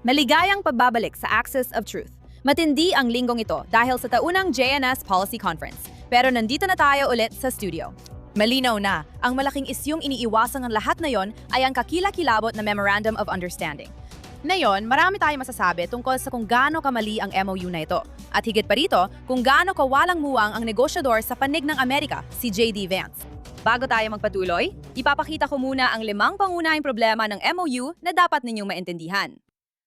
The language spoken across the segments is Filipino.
Maligayang pagbabalik sa Axis of Truth. Matindi ang linggong ito dahil sa taunang JNS Policy Conference. Pero nandito na tayo ulit sa studio. Malinaw na, ang malaking isyong iniiwasan ng lahat na yon ay ang kakilakilabot na Memorandum of Understanding. Ngayon, marami tayong masasabi tungkol sa kung gaano kamali ang MOU na ito. At higit pa rito, kung gaano kawalang muwang ang negosyador sa panig ng Amerika, si J.D. Vance. Bago tayo magpatuloy, ipapakita ko muna ang 5 pangunahing problema ng MOU na dapat ninyong maintindihan.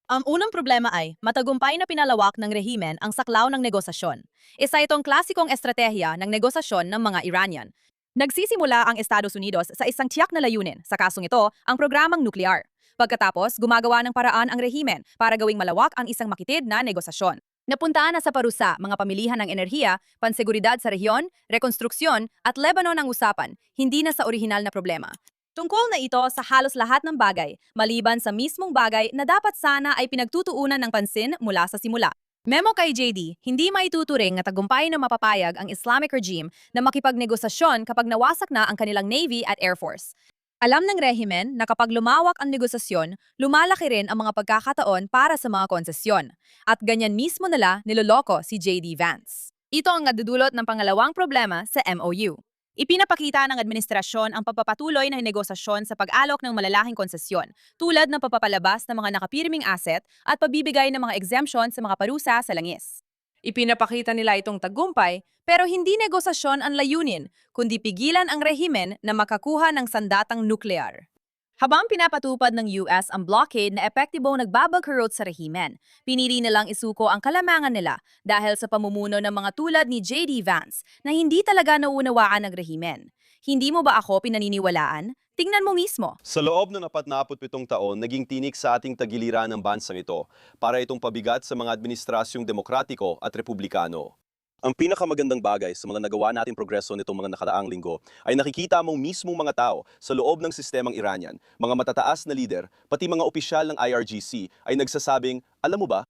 Ang unang problema ay matagumpay na pinalawak ng rehimen ang saklaw ng negosasyon. Isa itong klasikong estratehiya ng negosasyon ng mga Iranian. Nagsisimula ang Estados Unidos sa isang tiyak na layunin, sa kasong ito, ang programang nuklear. Pagkatapos, gumagawa ng paraan ang rehimen para gawing malawak ang isang makitid na negosasyon. Napuntaan na sa parusa mga pamilihan ng enerhiya, panseguridad sa rehiyon, rekonstruksyon at Lebanon ang usapan, hindi na sa orihinal na problema. Tungkol na ito sa halos lahat ng bagay, maliban sa mismong bagay na dapat sana ay pinagtutuunan ng pansin mula sa simula. Memo kay JD, hindi maituturing na tagumpay na mapapayag ang Islamic regime na makipagnegosasyon kapag nawasak na ang kanilang Navy at Air Force. Alam ng rehimen na kapag lumawak ang negosasyon, lumalaki rin ang mga pagkakataon para sa mga konsesyon. At ganyan mismo nila niloloko si JD Vance. Ito ang nadudulot ng pangalawang problema sa MOU. Ipinapakita ng administrasyon ang pagpapatuloy ng negosasyon sa pag-alok ng malalaking konsesyon, tulad ng pagpapalabas ng mga nakapirming asset at pagbibigay ng mga exemption sa mga parusa sa langis. Ipinapakita nila itong tagumpay, pero hindi negosasyon ang layunin, kundi pigilan ang rehimen na makakuha ng sandatang nuklear. Habang pinapatupad ng US ang blockade na epektibong nagbabagkarot sa rehimen, pinili nilang isuko ang kalamangan nila dahil sa pamumuno ng mga tulad ni J.D. Vance na hindi talaga nauunawaan ng rehimen. Hindi mo ba ako pinaniniwalaan? Tingnan mo mismo. Sa loob ng 47 taon, naging tinik sa ating tagiliran ng bansang ito para itong pabigat sa mga administrasyong demokratiko at republikano. Ang pinakamagandang bagay sa mga nagawa nating progreso nitong mga nakaraang linggo ay nakikita mong mismong mga tao sa loob ng sistemang Iranian, mga matataas na lider, pati mga opisyal ng IRGC ay nagsasabing, alam mo ba,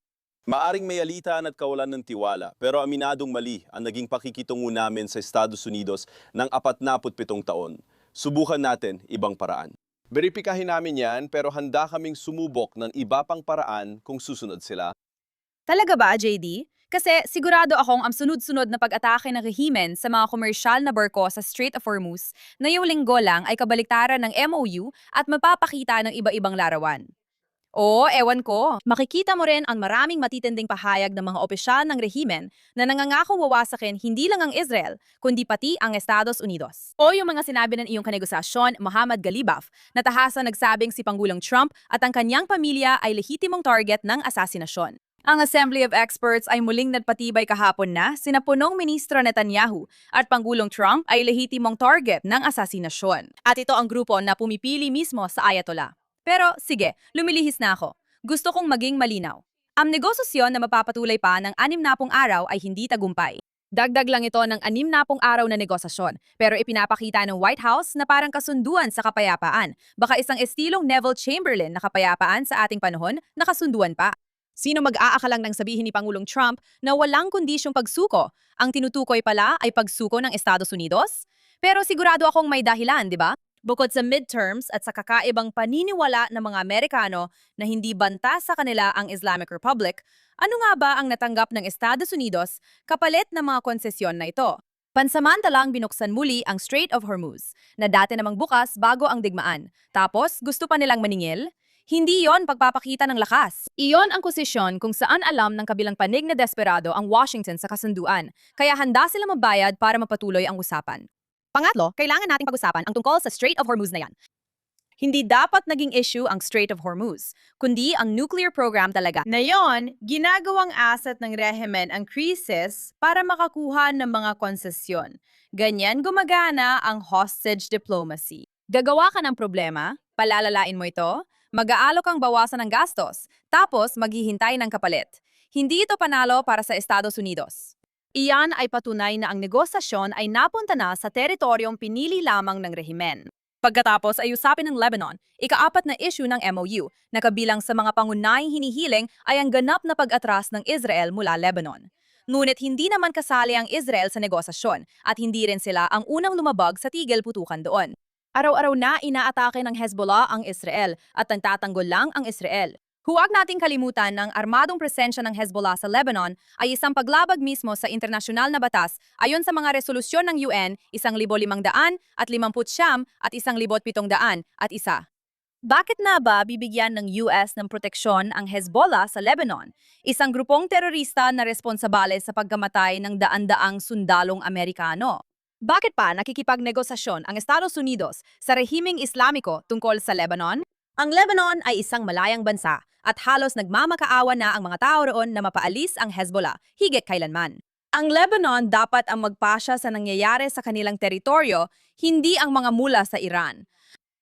maaring may alitan at kawalan ng tiwala, pero aminadong mali ang naging pakikitungo namin sa Estados Unidos ng 47 taon. Subukan natin ibang paraan. Beripikahin namin yan, pero handa kaming sumubok ng iba pang paraan kung susunod sila. Talaga ba, JD? Kasi sigurado akong ang sunod-sunod na pag-atake ng rehimen sa mga komersyal na barko sa Strait of Hormuz na yung linggo lang ay kabaliktaran ng MOU at mapapakita ng iba-ibang larawan. Oo, ewan ko. Makikita mo rin ang maraming matitinding pahayag ng mga opisyal ng rehimen na nangangakong wawasakin hindi lang ang Israel, kundi pati ang Estados Unidos. O yung mga sinabi ng iyong kanegosasyon, Mohammad Galibaf, na tahasan nagsabing si Pangulong Trump at ang kanyang pamilya ay lehitimong target ng asasinasyon. Ang Assembly of Experts ay muling nagpatibay kahapon na sina punong ministro Netanyahu at Pangulong Trump ay lehitimong target ng asasinasyon. At ito ang grupo na pumipili mismo sa Ayatollah. Pero sige, lumilihis na ako. Gusto kong maging malinaw. Ang negosasyon na mapapatuloy pa ng 60 araw ay hindi tagumpay. Dagdag lang ito ng 60 araw na negosasyon, pero ipinapakita ng White House na parang kasunduan sa kapayapaan. Baka isang estilong Neville Chamberlain na kapayapaan sa ating panahon na kasunduan pa. Sino mag-aakalang nang sabihin ni Pangulong Trump na walang kondisyong pagsuko? Ang tinutukoy pala ay pagsuko ng Estados Unidos? Pero sigurado akong may dahilan, di ba? Bukod sa midterms at sa kakaibang paniniwala ng mga Amerikano na hindi banta sa kanila ang Islamic Republic, ano nga ba ang natanggap ng Estados Unidos kapalit ng mga konsesyon na ito? Pansamantalang binuksan muli ang Strait of Hormuz, na dati namang bukas bago ang digmaan. Tapos gusto pa nilang maningil? Hindi yon pagpapakita ng lakas. Iyon ang posisyon kung saan alam ng kabilang panig na desperado ang Washington sa kasunduan, kaya handa sila mabayad para mapatuloy ang usapan. Pangatlo, kailangan nating pag-usapan ang tungkol sa Strait of Hormuz na yan. Hindi dapat naging issue ang Strait of Hormuz, kundi ang nuclear program talaga. Ngayon, ginagawang asset ng rehimen ang krisis para makakuha ng mga konsesyon. Ganyan gumagana ang hostage diplomacy. Gagawa ka ng problema, palalalain mo ito, mag-aalok ang bawasan ng gastos, tapos maghihintay ng kapalit. Hindi ito panalo para sa Estados Unidos. Iyan ay patunay na ang negosasyon ay napunta na sa teritoryong pinili lamang ng rehimen. Pagkatapos ay usapin ng Lebanon, ika-4 na issue ng MOU, na kabilang sa mga pangunahing hinihiling ay ang ganap na pag-atras ng Israel mula Lebanon. Ngunit hindi naman kasali ang Israel sa negosasyon at hindi rin sila ang unang lumabag sa tigil putukan doon. Araw-araw na inaatake ng Hezbollah ang Israel at nagtatanggol lang ang Israel. Huwag nating kalimutan ng armadong presensya ng Hezbollah sa Lebanon ay isang paglabag mismo sa internasyonal na batas ayon sa mga resolusyon ng UN 1,500 at 50 at 1,700 at isa. Bakit na ba bibigyan ng US ng proteksyon ang Hezbollah sa Lebanon, isang grupong terorista na responsabale sa pagkamatay ng daan-daang sundalong Amerikano? Bakit pa nakikipagnegosasyon ang Estados Unidos sa rehimeng Islamiko tungkol sa Lebanon? Ang Lebanon ay isang malayang bansa at halos nagmamakaawa na ang mga tao roon na mapaalis ang Hezbollah higit kailanman. Ang Lebanon dapat ang magpasya sa nangyayari sa kanilang teritoryo, hindi ang mga mula sa Iran.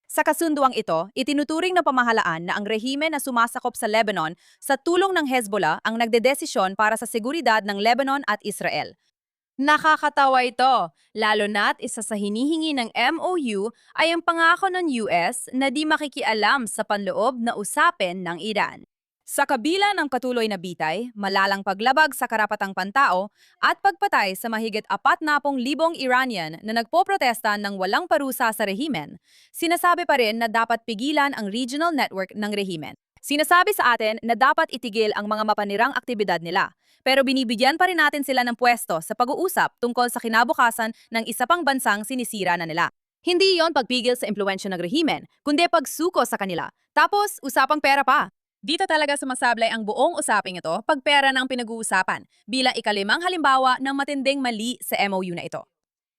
Sa kasunduang ito, itinuturing ng pamahalaan na ang rehime na sumasakop sa Lebanon sa tulong ng Hezbollah ang nagdedesisyon para sa seguridad ng Lebanon at Israel. Nakakatawa ito, lalo na't isa sa hinihingi ng MOU ay ang pangako ng US na di makikialam sa panloob na usapin ng Iran. Sa kabila ng patuloy na bitay, malalang paglabag sa karapatang pantao at pagpatay sa mahigit 40,000 Iranian na nagpoprotesta ng walang parusa sa rehimen, sinasabi pa rin na dapat pigilan ang regional network ng rehimen. Sinasabi sa atin na dapat itigil ang mga mapanirang aktibidad nila, pero binibigyan pa rin natin sila ng pwesto sa pag-uusap tungkol sa kinabukasan ng isa pang bansang sinisira na nila. Hindi yon pagpigil sa impluensya ng rehimen, kundi pagsuko sa kanila. Tapos, usapang pera pa. Dito talaga sumasablay ang buong usaping ito pag pera ng pinag-uusapan bilang ikalimang halimbawa ng matinding mali sa MOU na ito.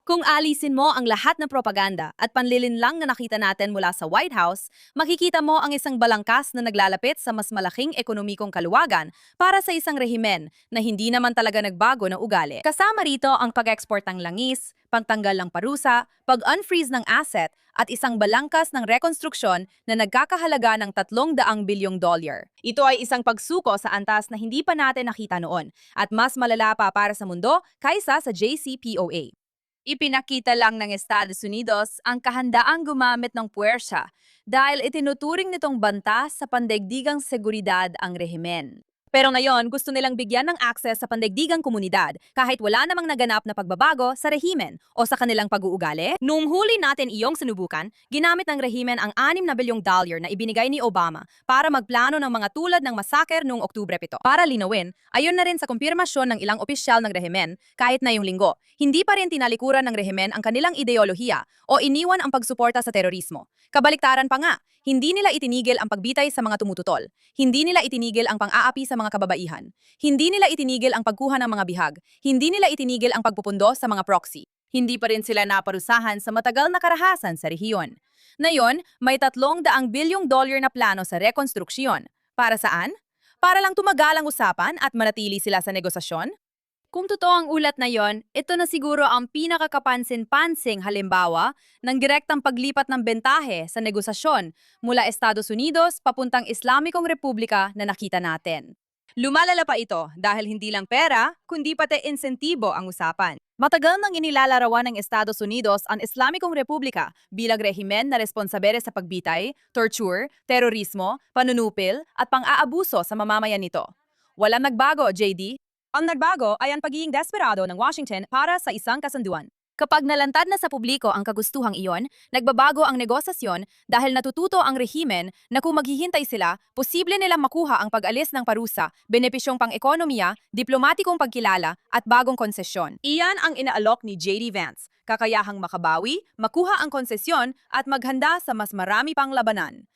Kung alisin mo ang lahat ng propaganda at panlilinlang na nakita natin mula sa White House, makikita mo ang isang balangkas na naglalapit sa mas malaking ekonomikong kaluwagan para sa isang rehimen na hindi naman talaga nagbago ng ugali. Kasama rito ang pag-export ng langis, pagtanggal ng parusa, pag-unfreeze ng asset at isang balangkas ng rekonstruksyon na nagkakahalaga ng $300 bilyong. Ito ay isang pagsuko sa antas na hindi pa natin nakita noon at mas malala pa para sa mundo kaysa sa JCPOA. Ipinakita lang ng Estados Unidos ang kahandaang gumamit ng puwersa dahil itinuturing nitong banta sa pandaigdigang seguridad ang rehimen. Pero ngayon, gusto nilang bigyan ng akses sa pandaigdigang komunidad kahit wala namang naganap na pagbabago sa rehimen o sa kanilang pag-uugali. Noong huli natin iyong sinubukan, ginamit ng rehimen ang $6 na bilyong na ibinigay ni Obama para magplano ng mga tulad ng masaker noong Oktubre 7. Para linawin, ayon na rin sa kumpirmasyon ng ilang opisyal ng rehimen, kahit na yung linggo, hindi pa rin tinalikuran ng rehimen ang kanilang ideolohiya o iniwan ang pagsuporta sa terorismo. Kabaliktaran pa nga, hindi nila itinigil ang pagbitay sa mga tumututol. Hindi nila itinigil ang pang-aapi sa mga kababaihan. Hindi nila itinigil ang pagkuha ng mga bihag. Hindi nila itinigil ang pagpupundo sa mga proxy. Hindi pa rin sila naparusahan sa matagal na karahasan sa rehiyon. Ngayon, may $300 bilyong na plano sa rekonstruksyon. Para saan? Para lang tumagal ang usapan at manatili sila sa negosasyon? Kung totoo ang ulat na yon, ito na siguro ang pinakakapansin-pansing halimbawa ng direktang paglipat ng bentahe sa negosasyon mula Estados Unidos papuntang Islamikong Republika na nakita natin. Lumalala pa ito dahil hindi lang pera, kundi pati insentibo ang usapan. Matagal nang inilalarawan ng Estados Unidos ang Islamikong Republika bilang rehimen na responsabere sa pagbitay, torture, terorismo, panunupil at pang-aabuso sa mamamayan nito. Walang nagbago, JD. Ang nagbago ay ang pagiging desperado ng Washington para sa isang kasunduan. Kapag nalantad na sa publiko ang kagustuhang iyon, nagbabago ang negosasyon dahil natututo ang rehimen na kung maghihintay sila, posible nilang makuha ang pag-alis ng parusa, benepisyong pang-ekonomiya, diplomatikong pagkilala at bagong konsesyon. Iyan ang inaalok ni J.D. Vance, kakayahang makabawi, makuha ang konsesyon at maghanda sa mas marami pang labanan.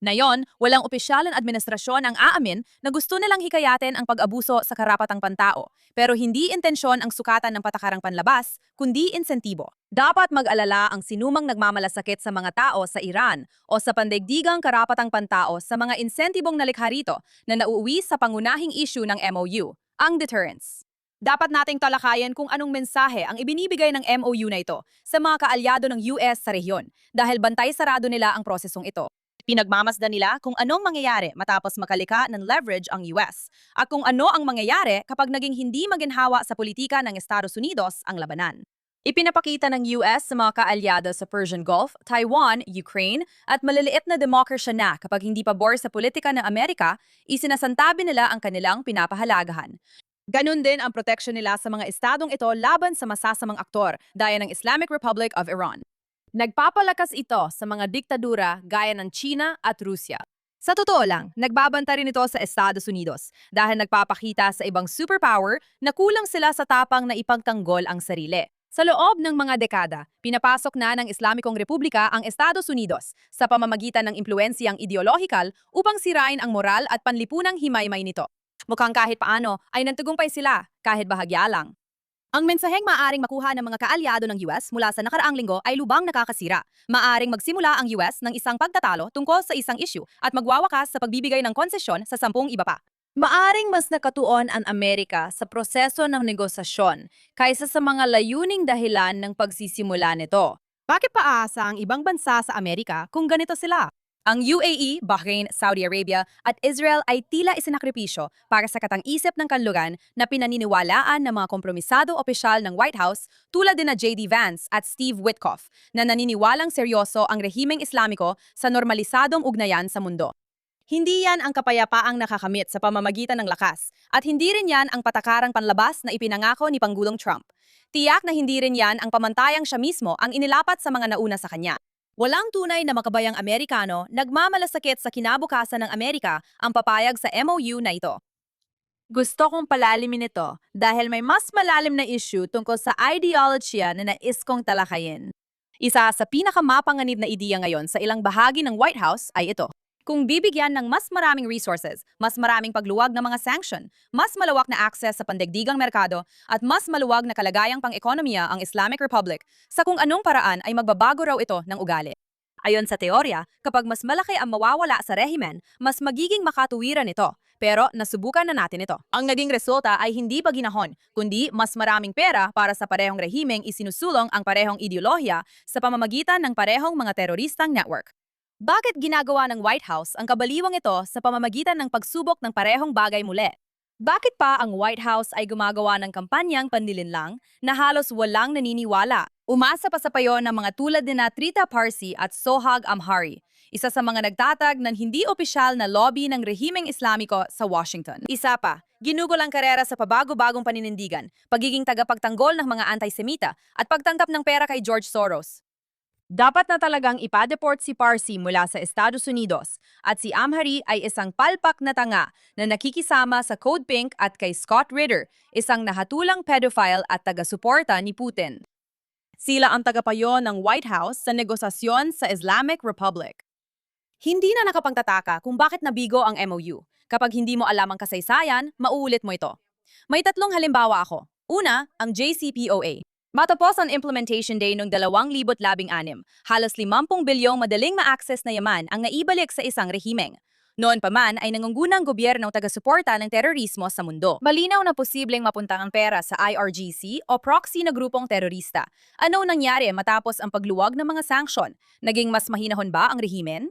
Ngayon, walang opisyalang administrasyon ang aamin na gusto nilang hikayatin ang pag-abuso sa karapatang pantao, pero hindi intensyon ang sukatan ng patakarang panlabas, kundi insentibo. Dapat mag-alala ang sinumang nagmamalasakit sa mga tao sa Iran o sa pandaigdigang karapatang pantao sa mga insentibong nalikha rito na nauuwi sa pangunahing issue ng MOU, ang deterrence. Dapat nating talakayan kung anong mensahe ang ibinibigay ng MOU na ito sa mga kaalyado ng US sa rehiyon dahil bantay sarado nila ang prosesong ito. Pinagmamasdan nila kung anong mangyayari matapos makalika ng leverage ang US at kung ano ang mangyayari kapag naging hindi maginhawa sa politika ng Estados Unidos ang labanan. Ipinapakita ng US sa mga kaalyado sa Persian Gulf, Taiwan, Ukraine at maliliit na demokrasya na kapag hindi pabor sa politika ng Amerika, isinasantabi nila ang kanilang pinapahalagahan. Ganun din ang proteksyon nila sa mga estadong ito laban sa masasamang aktor gaya ng Islamic Republic of Iran. Nagpapalakas ito sa mga diktadura gaya ng China at Rusya. Sa totoo lang, nagbabanta rin ito sa Estados Unidos dahil nagpapakita sa ibang superpower na kulang sila sa tapang na ipagtanggol ang sarili. Sa loob ng mga dekada, pinapasok na ng Islamikong Republika ang Estados Unidos sa pamamagitan ng impluensiyang ideolohikal upang sirain ang moral at panlipunang himaymay nito. Mukhang kahit paano ay nagtagumpay sila, kahit bahagya lang. Ang mensaheng maaring makuha ng mga kaalyado ng US mula sa nakaraang linggo ay lubang nakakasira. Maaring magsimula ang US ng isang pagtatalo tungkol sa isang issue at magwawakas sa pagbibigay ng konsesyon sa 10 iba pa. Maaring mas nakatuon ang Amerika sa proseso ng negosasyon kaysa sa mga layuning dahilan ng pagsisimula nito. Bakit paasa ang ibang bansa sa Amerika kung ganito sila? Ang UAE, Bahrain, Saudi Arabia at Israel ay tila isinakripisyo para sa katang-isip ng kanluran na pinaniniwalaan ng mga kompromisado opisyal ng White House tulad din na J.D. Vance at Steve Witkoff na naniniwalang seryoso ang rehimeng Islamiko sa normalisadong ugnayan sa mundo. Hindi yan ang kapayapaang nakakamit sa pamamagitan ng lakas at hindi rin yan ang patakarang panlabas na ipinangako ni Pangulong Trump. Tiyak na hindi rin yan ang pamantayang siya mismo ang inilapat sa mga nauna sa kanya. Walang tunay na makabayang Amerikano nagmamalasakit sa kinabukasan ng Amerika ang papayag sa MOU na ito. Gusto kong palalimin ito dahil may mas malalim na issue tungkol sa ideology na nais kong talakayin. Isa sa pinakamapanganib na ideya ngayon sa ilang bahagi ng White House ay ito. Kung bibigyan ng mas maraming resources, mas maraming pagluwag ng mga sanction, mas malawak na access sa pandaigdigang merkado, at mas maluwag na kalagayang pang-ekonomiya ang Islamic Republic, sa kung anong paraan ay magbabago raw ito ng ugali. Ayon sa teorya, kapag mas malaki ang mawawala sa rehimen, mas magiging makatuwiran ito. Pero nasubukan na natin ito. Ang naging resulta ay hindi pa ginahon, kundi mas maraming pera para sa parehong rehimeng isinusulong ang parehong ideolohiya sa pamamagitan ng parehong mga teroristang network. Bakit ginagawa ng White House ang kabaliwang ito sa pamamagitan ng pagsubok ng parehong bagay muli? Bakit pa ang White House ay gumagawa ng kampanyang panlilinlang na halos walang naniniwala? Umasa pa sa payo ng mga tulad ni Trita Parsi at Sohag Amhari, isa sa mga nagtatag ng hindi opisyal na lobby ng rehimeng Islamiko sa Washington. Isa pa, ginugol ang karera sa pabago-bagong paninindigan, pagiging tagapagtanggol ng mga anti-Semita at pagtanggap ng pera kay George Soros. Dapat na talagang ipa-deport si Parsi mula sa Estados Unidos at si Amhari ay isang palpak na tanga na nakikisama sa Code Pink at kay Scott Ritter, isang nahatulang pedophile at taga-suporta ni Putin. Sila ang tagapayo ng White House sa negosasyon sa Islamic Republic. Hindi na nakapagtataka kung bakit nabigo ang MOU. Kapag hindi mo alam ang kasaysayan, mauulit mo ito. May 3 halimbawa ako. Una, ang JCPOA. Matapos ang implementation day noong 2016, halos 50 bilyong madaling ma-access na yaman ang naibalik sa isang rehimeng. Noon pa man ay nangungunang gobyernong taga-suporta ng terorismo sa mundo. Malinaw na posibleng mapunta ang pera sa IRGC o proxy na grupong terorista. Ano nangyari matapos ang pagluwag ng mga sanksyon? Naging mas mahinahon ba ang rehimen?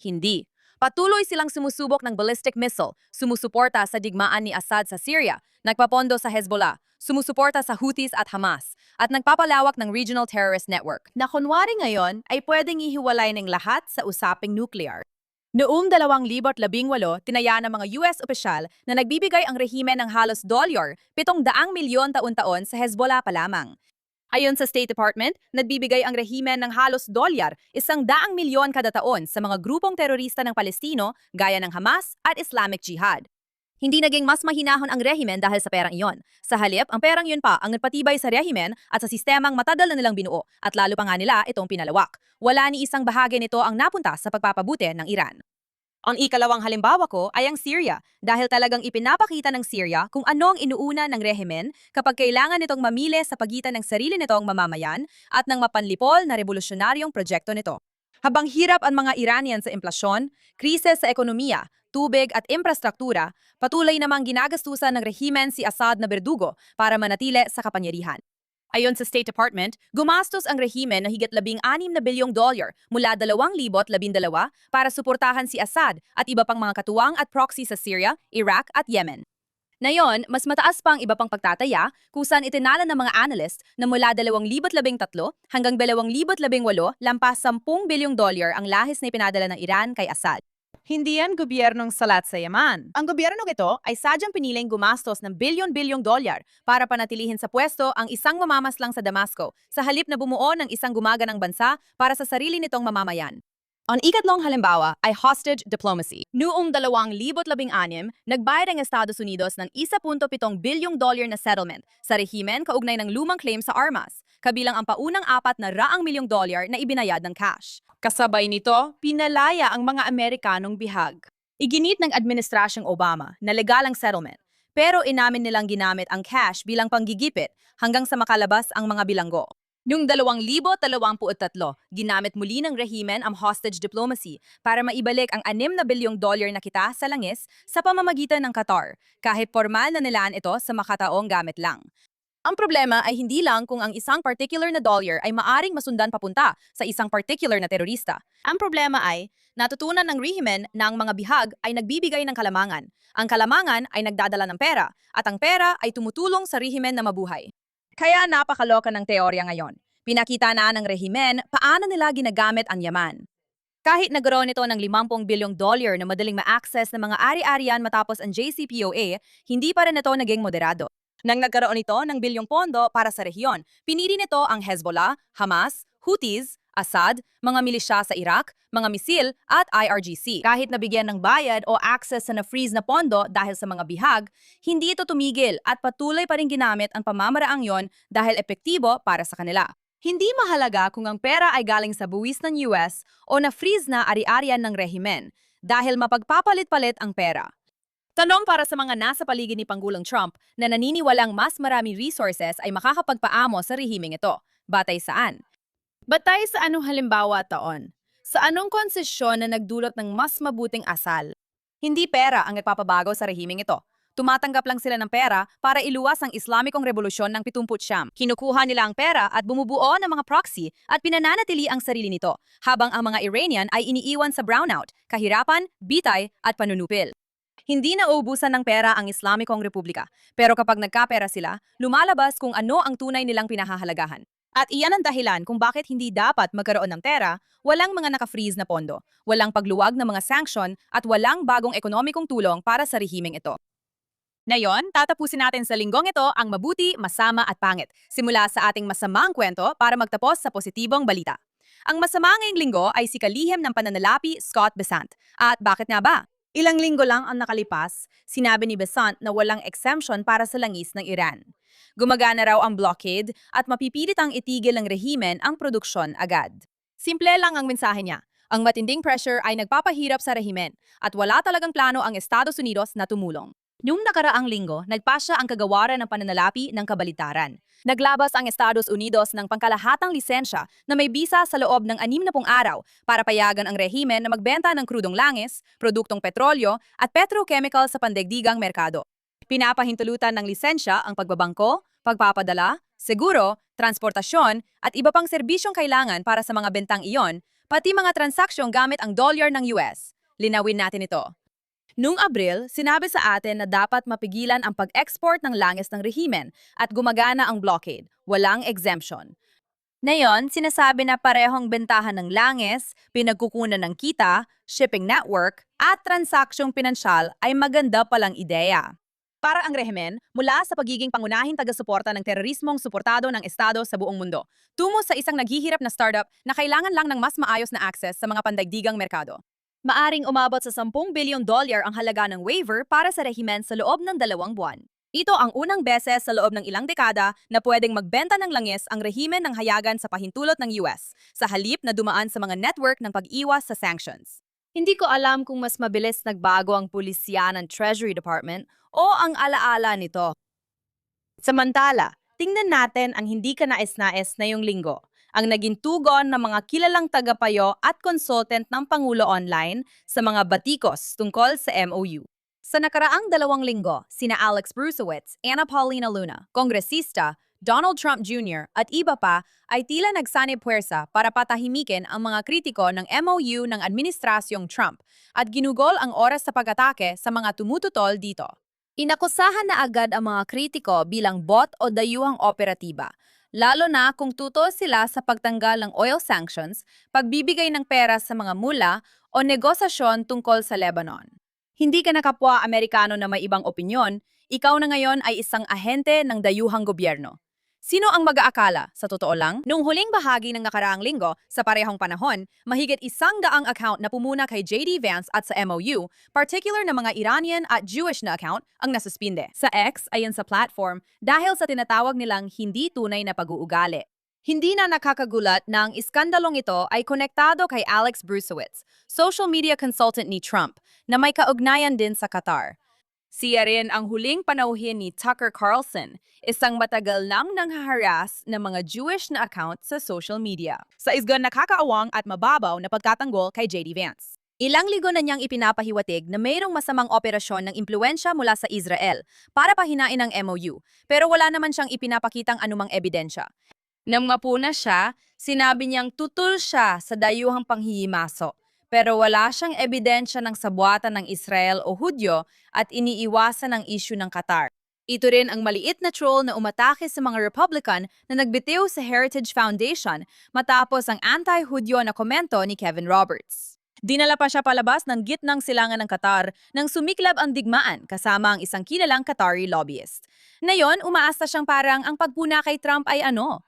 Hindi. Patuloy silang sumusubok ng ballistic missile, sumusuporta sa digmaan ni Assad sa Syria, nagpapondo sa Hezbollah, sumusuporta sa Houthis at Hamas, at nagpapalawak ng regional terrorist network na kunwari ngayon ay pwedeng ihiwalay ng lahat sa usaping nuclear. Noong 2018, tinaya ng mga US opisyal na nagbibigay ang rehimen ng halos $700 milyon taon-taon sa Hezbollah pa lamang. Ayon sa State Department, nagbibigay ang rehimen ng halos $100 milyon kada taon sa mga grupong terorista ng Palestino gaya ng Hamas at Islamic Jihad. Hindi naging mas mahinahon ang rehimen dahil sa perang iyon. Sa halip, ang perang yun pa ang nagpatibay sa rehimen at sa sistemang matagal na nilang binuo at lalo pa nga nila itong pinalawak. Wala ni isang bahagi nito ang napunta sa pagpapabuti ng Iran. Ang ikalawang halimbawa ko ay ang Syria dahil talagang ipinapakita ng Syria kung ano ang inuuna ng rehimen kapag kailangan nitong mamili sa pagitan ng sarili nitong mamamayan at ng mapanlipol na revolusyonaryong proyekto nito. Habang hirap ang mga Iranian sa inflasyon, krisis sa ekonomiya, tubig at infrastruktura, patuloy namang ginagastusan ng rehimen si Assad na berdugo para manatili sa kapangyarihan. Ayon sa State Department, gumastos ang rehimen na higit $16 bilyong mula 2012 para suportahan si Assad at iba pang mga katuwang at proxy sa Syria, Iraq at Yemen. Ngayon, mas mataas pa ang iba pang pagtataya kung saan itinala ng mga analyst na mula 2013 hanggang 2018 lampas $10 bilyong ang lahis na ipinadala ng Iran kay Assad. Hindi yan gobyernong salat sa Yaman. Ang gobyernong ito ay sadyang piniling gumastos ng bilyon-bilyong dolyar para panatilihin sa pwesto ang isang mamamaslang sa Damasco sa halip na bumuo ng isang gumaganang bansa para sa sarili nitong mamamayan. Ang ikatlong halimbawa ay hostage diplomacy. Noong 2016, nagbayad ang Estados Unidos ng 1.7 bilyong dolyar na settlement sa rehimen kaugnay ng lumang claim sa armas, kabilang ang paunang 400 milyong dolyar na ibinayad ng cash. Kasabay nito, pinalaya ang mga Amerikanong bihag. Iginit ng Administrasyong Obama na legal ang settlement, pero inamin nilang ginamit ang cash bilang panggigipit hanggang sa makalabas ang mga bilanggo. Noong 2023, ginamit muli ng rehimen ang hostage diplomacy para maibalik ang 6 na bilyong dolyar na kita sa langis sa pamamagitan ng Qatar, kahit formal na nilaan ito sa makataong gamit lang. Ang problema ay hindi lang kung ang isang particular na dolyar ay maaring masundan papunta sa isang particular na terorista. Ang problema ay, natutunan ng rehimen na ang mga bihag ay nagbibigay ng kalamangan. Ang kalamangan ay nagdadala ng pera, at ang pera ay tumutulong sa rehimen na mabuhay. Kaya napakaloka ng teorya ngayon. Pinakita na ng rehimen paano nila ginagamit ang yaman. Kahit nagkaroon ito ng 50 bilyong dolyar na madaling ma-access ng mga ari-arian matapos ang JCPOA, hindi pa rin ito naging moderado. Nang nagkaroon ito ng bilyong pondo para sa rehiyon, pinili nito ang Hezbollah, Hamas, Houthis, Assad, mga milisya sa Iraq, mga misil at IRGC. Kahit nabigyan ng bayad o access sa na-freeze na pondo dahil sa mga bihag, hindi ito tumigil at patuloy pa rin ginamit ang pamamaraang yon dahil epektibo para sa kanila. Hindi mahalaga kung ang pera ay galing sa buwis ng US o na-freeze na ari-arian ng rehimen dahil mapagpapalit-palit ang pera. Tanong para sa mga nasa paligid ni Pangulong Trump na naniniwalang mas marami resources ay makakapagpaamo sa rehimeng ito. Batay saan? Batay sa anong halimbawa taon? Sa anong konsesyon na nagdulot ng mas mabuting asal? Hindi pera ang nagpapabago sa rehimeng ito. Tumatanggap lang sila ng pera para iluwas ang Islamikong Revolusyon ng 70. Kinukuha nila ang pera at bumubuo ng mga proxy at pinananatili ang sarili nito, habang ang mga Iranian ay iniiwan sa brownout, kahirapan, bitay at panunupil. Hindi nauubusan ng pera ang Islamikong Republika, pero kapag nagkapera sila, lumalabas kung ano ang tunay nilang pinahahalagahan. At iyan ang dahilan kung bakit hindi dapat magkaroon ng pera, walang mga naka-freeze na pondo, walang pagluwag ng mga sanction at walang bagong ekonomikong tulong para sa rehimeng ito. Ngayon, tatapusin natin sa linggong ito ang mabuti, masama at pangit, simula sa ating masamang kwento para magtapos sa positibong balita. Ang masama ngayong linggo ay si kalihim ng pananalapi Scott Bessant. At bakit nga ba? Ilang linggo lang ang nakalipas, sinabi ni Bessant na walang exemption para sa langis ng Iran. Gumagana raw ang blockade at mapipilit ang itigil ng rehimen ang produksyon agad. Simple lang ang mensahe niya. Ang matinding pressure ay nagpapahirap sa rehimen at wala talagang plano ang Estados Unidos na tumulong. Noong nakaraang linggo, nagpasya ang kagawaran ng pananalapi ng kabalitaran. Naglabas ang Estados Unidos ng pangkalahatang lisensya na may bisa sa loob ng 60 araw para payagan ang rehimen na magbenta ng krudong langis, produktong petrolyo at petrochemical sa pandaigdigang merkado. Pinapahintulutan ng lisensya ang pagbabangko, pagpapadala, seguro, transportasyon at iba pang serbisyong kailangan para sa mga bentang iyon, pati mga transaksyong gamit ang dolyar ng US. Linawin natin ito. Noong Abril, sinabi sa atin na dapat mapigilan ang pag-export ng langis ng rehimen at gumagana ang blockade, walang exemption. Ngayon, sinasabi na parehong bentahan ng langis, pinagkukunan ng kita, shipping network, at transaksyong pinansyal ay maganda palang ideya. Para ang rehimen, mula sa pagiging pangunahing taga-suporta ng terorismong suportado ng Estado sa buong mundo, tungo sa isang naghihirap na startup na kailangan lang ng mas maayos na access sa mga pandaigdigang merkado. Maaring umabot sa 10 bilyong dolyar ang halaga ng waiver para sa rehimen sa loob ng 2 buwan. Ito ang unang beses sa loob ng ilang dekada na pwedeng magbenta ng langis ang rehimen ng hayagan sa pahintulot ng US, sa halip na dumaan sa mga network ng pag-iwas sa sanctions. Hindi ko alam kung mas mabilis nagbago ang pulisya ng Treasury Department o ang alaala nito. Samantala, tingnan natin ang hindi ka nais-nais na yung linggo. Ang naging tugon ng mga kilalang tagapayo at consultant ng Pangulo online sa mga batikos tungkol sa MOU. Sa nakaraang 2 linggo, sina Alex Brusewitz, Anna Paulina Luna, kongresista, Donald Trump Jr. at iba pa ay tila nagsanib puwersa para patahimikin ang mga kritiko ng MOU ng Administrasyong Trump at ginugol ang oras sa pag-atake sa mga tumututol dito. Inakusahan na agad ang mga kritiko bilang bot o dayuhang operatiba, lalo na kung tuto sila sa pagtanggal ng oil sanctions, pagbibigay ng pera sa mga mula o negosasyon tungkol sa Lebanon. Hindi ka na kapwa Amerikano na may ibang opinyon, ikaw na ngayon ay isang ahente ng dayuhang gobyerno. Sino ang mag-aakala? Sa totoo lang, noong huling bahagi ng nakaraang linggo, sa parehong panahon, mahigit 100 account na pumuna kay JD Vance at sa MOU, particular na mga Iranian at Jewish na account, ang nasuspinde. Sa X, ayon sa platform, dahil sa tinatawag nilang hindi tunay na pag-uugali. Hindi na nakakagulat na ang iskandalong ito ay konektado kay Alex Brusowitz, social media consultant ni Trump, na may kaugnayan din sa Qatar. Siya rin ang huling panauhin ni Tucker Carlson, isang matagal nang nanghaharas ng mga Jewish na account sa social media. Sa isgang nakakaawang at mababaw na pagkatanggol kay JD Vance. Ilang linggo na niyang ipinapahiwatig na mayroong masamang operasyon ng impluensya mula sa Israel para pahinain ang MOU, pero wala naman siyang ipinapakitang anumang ebidensya. Nang mapuna siya, sinabi niyang tutol siya sa dayuhang panghihimaso. Pero wala siyang ebidensya ng sabuatan ng Israel o Hudyo at iniiwasan ang issue ng Qatar. Ito rin ang maliit na troll na umatake sa mga Republican na nagbitiw sa Heritage Foundation matapos ang anti-Hudyo na komento ni Kevin Roberts. Dinala pa siya palabas ng gitnang silangan ng Qatar nang sumiklab ang digmaan kasama ang isang kilalang Qatari lobbyist. Ngayon, umaasta siyang parang ang pagpuna kay Trump ay ano?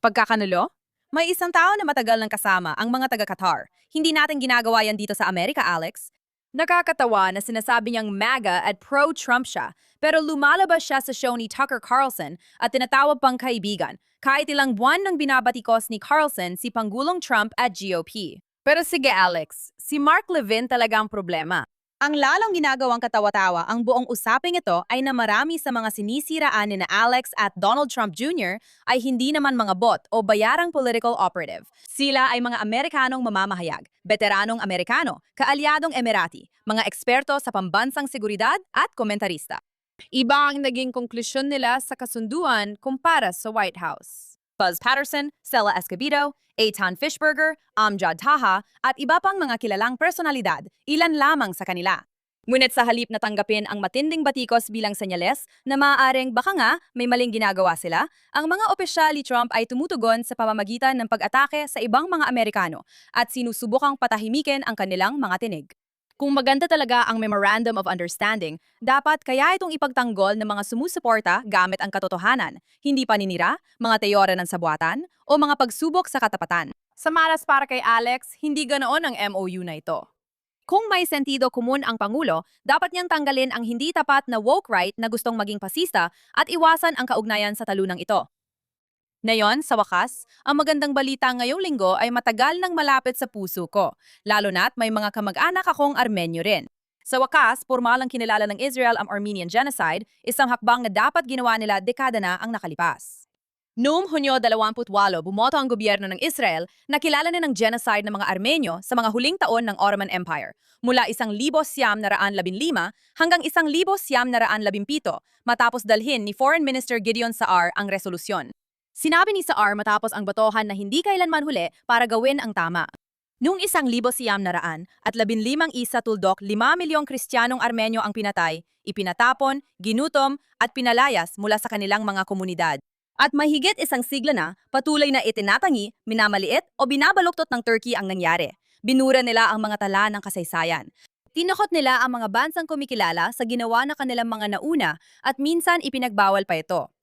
Pagkakanulo? May isang tao na matagal ng kasama ang mga taga-Qatar. Hindi natin ginagawa yan dito sa Amerika, Alex. Nakakatawa na sinasabi niyang MAGA at pro-Trump siya, pero lumalabas siya sa show ni Tucker Carlson at tinatawag pang kaibigan, kahit ilang buwan nang binabatikos ni Carlson si Pangulong Trump at GOP. Pero sige Alex, si Mark Levin talaga ang problema. Ang lalong ginagawang katawa-tawa ang buong usaping ito ay na marami sa mga sinisiraan ni na Alex at Donald Trump Jr. ay hindi naman mga bot o bayarang political operative. Sila ay mga Amerikanong mamamahayag, veteranong Amerikano, kaalyadong Emirati, mga eksperto sa pambansang seguridad at komentarista. Iba ang naging konklusyon nila sa kasunduan kumpara sa White House. Buzz Patterson, Stella Escobedo, Eitan Fishburger, Amjad Taha, at iba pang mga kilalang personalidad, ilan lamang sa kanila. Ngunit sa halip na tanggapin ang matinding batikos bilang senyales na maaaring baka nga may maling ginagawa sila, ang mga opisyal ni Trump ay tumutugon sa pamamagitan ng pag-atake sa ibang mga Amerikano at sinusubukang patahimikin ang kanilang mga tinig. Kung maganda talaga ang Memorandum of Understanding, dapat kaya itong ipagtanggol ng mga sumusuporta gamit ang katotohanan, hindi paninira, mga teorya ng sabuatan, o mga pagsubok sa katapatan. Sa maras para kay Alex, hindi ganoon ang MOU na ito. Kung may sentido kumun ang Pangulo, dapat niyang tanggalin ang hindi tapat na woke right na gustong maging pasista at iwasan ang kaugnayan sa talunang ito. Ngayon, sa wakas, ang magandang balita ngayong linggo ay matagal nang malapit sa puso ko, lalo na't may mga kamag-anak akong Armenyo rin. Sa wakas, pormalang kinilala ng Israel ang Armenian Genocide, isang hakbang na dapat ginawa nila dekada na ang nakalipas. Noong Hunyo 28, bumoto ang gobyerno ng Israel na kilala na ng genocide ng mga Armenyo sa mga huling taon ng Ottoman Empire, mula 1,915 hanggang 1,917 matapos dalhin ni Foreign Minister Gideon Saar ang resolusyon. Sinabi ni Saar matapos ang botohan na hindi kailanman huli para gawin ang tama. Noong 1,900 at 15 milyong Kristiyanong Armenyo ang pinatay, ipinatapon, ginutom at pinalayas mula sa kanilang mga komunidad. At mahigit isang sigla na, patuloy na itinatangi, minamaliit o binabaluktot ng Turkey ang nangyari. Binura nila ang mga tala ng kasaysayan. Tinakot nila ang mga bansang kumikilala sa ginawa na kanilang mga nauna at minsan ipinagbawal pa ito.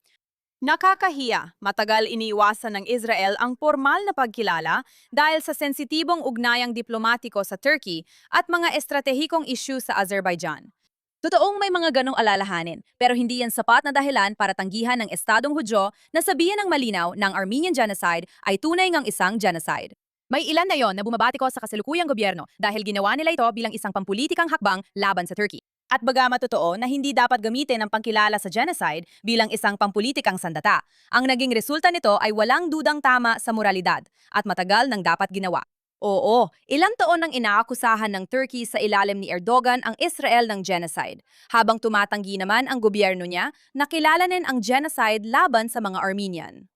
Nakakahiya, matagal iniiwasan ng Israel ang formal na pagkilala dahil sa sensitibong ugnayang diplomatiko sa Turkey at mga estratehikong issue sa Azerbaijan. Totoong may mga ganong alalahanin, pero hindi yan sapat na dahilan para tanggihan ng Estadong Hudyo na sabihin ng malinaw na ang Armenian Genocide ay tunay ngang isang genocide. May ilan na yon na bumabatiko sa kasalukuyang gobyerno dahil ginawa nila ito bilang isang pampulitikang hakbang laban sa Turkey. At bagamat totoo na hindi dapat gamitin ang pangkilala sa genocide bilang isang pampulitikang sandata, ang naging resulta nito ay walang dudang tama sa moralidad at matagal nang dapat ginawa. Oo, ilang taon nang inaakusahan ng Turkey sa ilalim ni Erdogan ang Israel ng genocide, habang tumatanggi naman ang gobyerno niya na kilalanin ang genocide laban sa mga Armenian.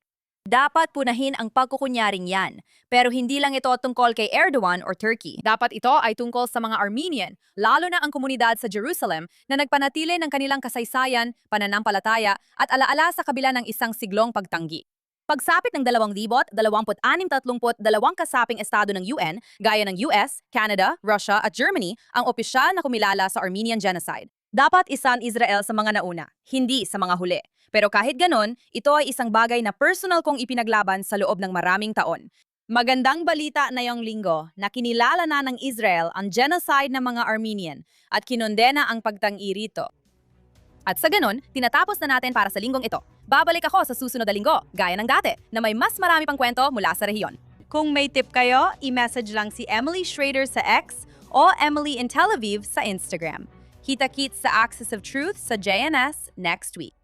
Dapat punahin ang pagkukunyaring yan, pero hindi lang ito tungkol kay Erdogan or Turkey. Dapat ito ay tungkol sa mga Armenian, lalo na ang komunidad sa Jerusalem na nagpanatili ng kanilang kasaysayan, pananampalataya at alaala sa kabila ng isang siglong pagtanggi. Pagsapit ng 2,026 kasaping estado ng UN, gaya ng US, Canada, Russia at Germany, ang opisyal na kumilala sa Armenian Genocide. Dapat isa ang Israel sa mga nauna, hindi sa mga huli. Pero kahit ganon, ito ay isang bagay na personal kong ipinaglaban sa loob ng maraming taon. Magandang balita na yung linggo na kinilala na ng Israel ang genocide ng mga Armenian at kinondena ang pagtangi rito. At sa ganon, tinatapos na natin para sa linggong ito. Babalik ako sa susunod na linggo, gaya ng dati, na may mas marami pang kwento mula sa rehiyon. Kung may tip kayo, i-message lang si Emily Schrader sa X o Emily in Tel Aviv sa Instagram. Kita-kits sa Axis of Truth sa JNS next week.